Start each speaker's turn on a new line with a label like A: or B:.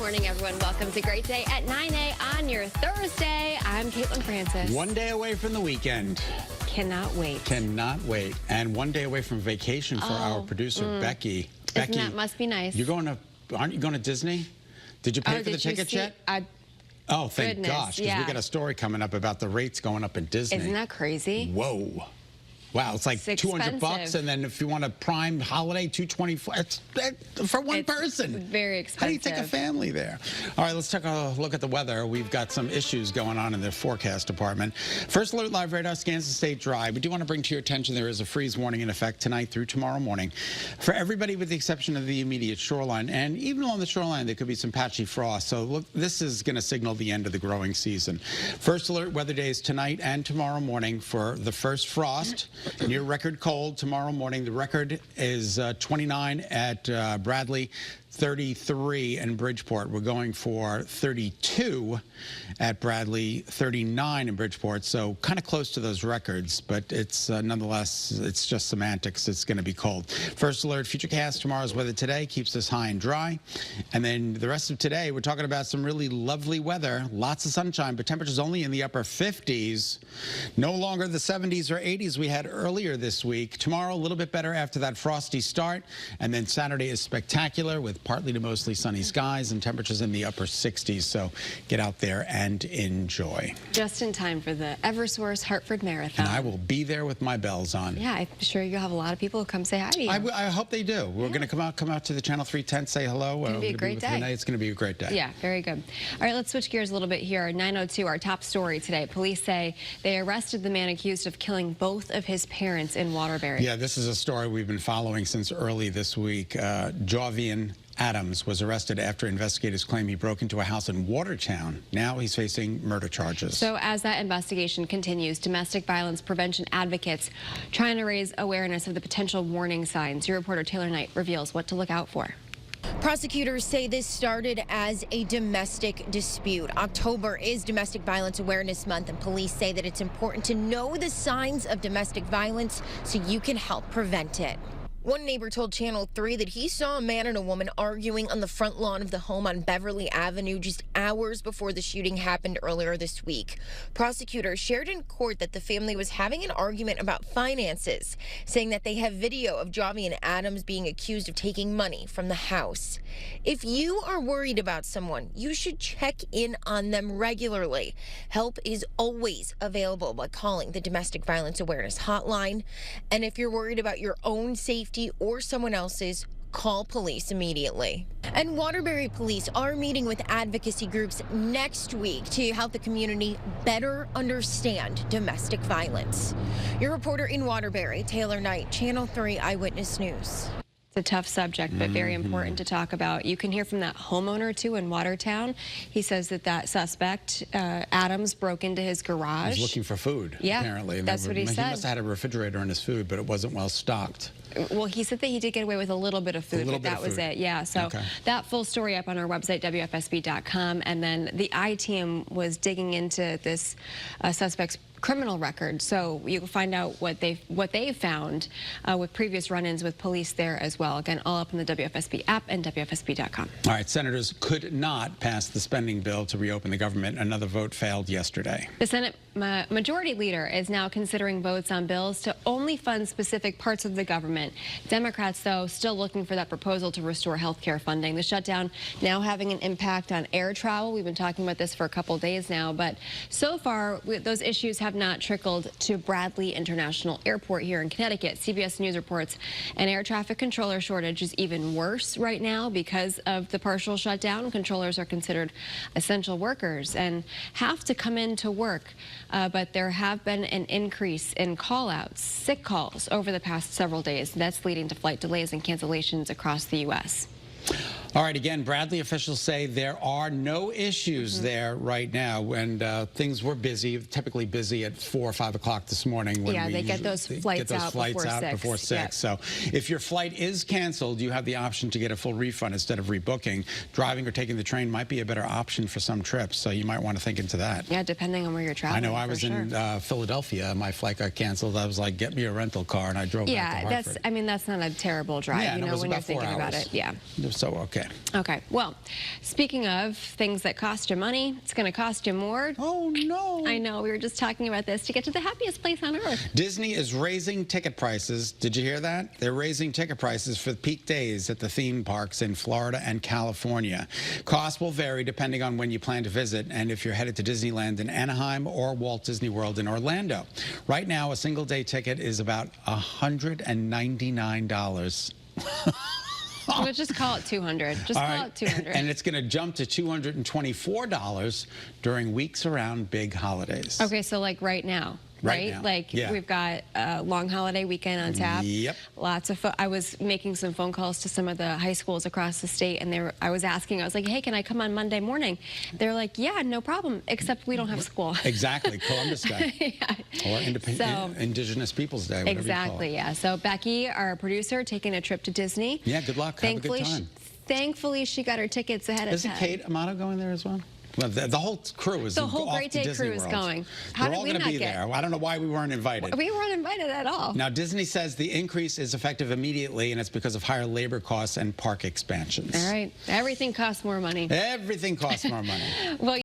A: morning, everyone. Welcome to Great Day at 9 on your Thursday. I'm Caitlin Francis.
B: One day away from the weekend.
A: Cannot wait.
B: Cannot wait. And one day away from vacation for our producer, Becky. Becky,
A: that must be nice.
B: Aren't you going to Disney? Did you pay for the tickets yet? Oh, thank gosh, because we got a story coming up about the rates going up at Disney.
A: Isn't that crazy?
B: Whoa. Wow, it's like $200, and then if you want a prime holiday, $224. It's for one person.
A: Very expensive.
B: How do you take a family there? All right, let's take a look at the weather. We've got some issues going on in the forecast department. First alert live radar scans the state dry. We do want to bring to your attention there is a freeze warning in effect tonight through tomorrow morning for everybody with the exception of the immediate shoreline. And even along the shoreline, there could be some patchy frost. So look, this is going to signal the end of the growing season. First alert weather days tonight and tomorrow morning for the first frost. Near record cold tomorrow morning. The record is 29 at Bradley, 33 in Bridgeport. We're going for 32 at Bradley, 39 in Bridgeport. So kind of close to those records, but it's nonetheless, it's just semantics. It's going to be cold. First alert, futurecast tomorrow's weather today keeps us high and dry. And then the rest of today, we're talking about some really lovely weather, lots of sunshine, but temperatures only in the upper 50s. No longer the 70s or 80s we had earlier this week. Tomorrow, a little bit better after that frosty start. And then Saturday is spectacular with partly to mostly sunny skies and temperatures in the upper 60s. So get out there and enjoy.
A: Just in time for the Eversource Hartford Marathon.
B: And I will be there with my bells on.
A: Yeah, I'm sure you'll have a lot of people who come say hi to you.
B: I hope they do. We're going to come out to the Channel 3 tent, say hello.
A: It's going to be a great day.
B: It's going to be a great day.
A: Yeah, very good. All right, let's switch gears a little bit here. 9:02, our top story today. Police say they arrested the man accused of killing both of his parents in Waterbury.
B: Yeah, this is a story we've been following since early this week. Javian Adams was arrested after investigators claim he broke into a house in Watertown. Now he's facing murder charges.
A: So as that investigation continues, domestic violence prevention advocates trying to raise awareness of the potential warning signs. Your reporter Taylor Knight reveals what to look out for.
C: Prosecutors say this started as a domestic dispute. October is Domestic Violence Awareness Month, and police say that it's important to know the signs of domestic violence so you can help prevent it. One neighbor told Channel 3 that he saw a man and a woman arguing on the front lawn of the home on Beverly Avenue just hours before the shooting happened earlier this week. Prosecutors shared in court that the family was having an argument about finances, saying that they have video of Javian Adams being accused of taking money from the house. If you are worried about someone, you should check in on them regularly. Help is always available by calling the Domestic Violence Awareness Hotline. And if you're worried about your own safety or someone else's, call police immediately. And Waterbury police are meeting with advocacy groups next week to help the community better understand domestic violence. Your reporter in Waterbury, Taylor Knight, Channel 3 Eyewitness News.
A: It's a tough subject, but very important to talk about. You can hear from that homeowner, too, in Watertown. He says that suspect, Adams, broke into his garage.
B: He's looking for food, apparently.
A: That's what he said.
B: He must have had a refrigerator in his food, but it wasn't well stocked.
A: Well, he said that he did get away with a little bit of food, but that was it. Yeah, so that full story up on our website, WFSB.com. And then the I-team was digging into this suspect's criminal record, so you can find out what they found with previous run-ins with police there as well. Again, all up in the WFSB app and WFSB.com.
B: All right, senators could not pass the spending bill to reopen the government. Another vote failed yesterday.
A: The Senate Majority Leader is now considering votes on bills to only fund specific parts of the government. Democrats, though, still looking for that proposal to restore health care funding. The shutdown now having an impact on air travel. We've been talking about this for a couple days now, but so far those issues have not trickled to Bradley International Airport here in Connecticut. CBS News reports an air traffic controller shortage is even worse right now because of the partial shutdown. Controllers are considered essential workers and have to come in to work. But there have been an increase in call-outs, sick calls, over the past several days. That's leading to flight delays and cancellations across the U.S.
B: All right, again, Bradley officials say there are no issues there right now, and things were busy, typically busy at 4 or 5 o'clock this morning. When
A: they get those flights out before 6.
B: Yep. So if your flight is canceled, you have the option to get a full refund instead of rebooking. Driving or taking the train might be a better option for some trips, so you might want to think into that.
A: Yeah, depending on where you're traveling.
B: I know I was in Philadelphia. My flight got canceled. I was like, get me a rental car, and I drove back to Hartford.
A: I mean, that's not a terrible drive,
B: yeah,
A: you know, when you're thinking about it. Yeah.
B: So, okay. Okay.
A: Okay. Well, speaking of things that cost you money, it's going to cost you more.
B: Oh, no.
A: I know. We were just talking about this to get to the happiest place on earth.
B: Disney is raising ticket prices. Did you hear that? They're raising ticket prices for peak days at the theme parks in Florida and California. Costs will vary depending on when you plan to visit and if you're headed to Disneyland in Anaheim or Walt Disney World in Orlando. Right now, a single-day ticket is about $199.
A: We'll just call it 200. Just call it 200.
B: And it's going to jump to $224 during weeks around big holidays.
A: Okay, so like right now. Right?
B: Now.
A: Like
B: yeah.
A: We've got a long holiday weekend on tap.
B: Yep.
A: Lots of I was making some phone calls to some of the high schools across the state, and I was like, hey, can I come on Monday morning? They're like, yeah, no problem, except we don't have school.
B: Exactly, Columbus Day.
A: Yeah.
B: Or Indigenous Peoples Day, whatever
A: Exactly,
B: you call it.
A: yeah. So Becky, our producer, taking a trip to Disney.
B: Yeah, good luck. Have a good time.
A: Thankfully, she got her tickets ahead of time.
B: Isn't Kate Amato going there as well? Well, the whole crew is
A: the whole
B: off
A: Great
B: to
A: Day
B: Disney
A: crew is
B: World.
A: going. How
B: We're
A: did
B: all
A: we
B: going to
A: not
B: be
A: get
B: there. I don't know why we weren't invited.
A: We weren't invited at all.
B: Now, Disney says the increase is effective immediately, and it's because of higher labor costs and park expansions.
A: All right. Everything costs more money.
B: Everything costs more money.
A: Well.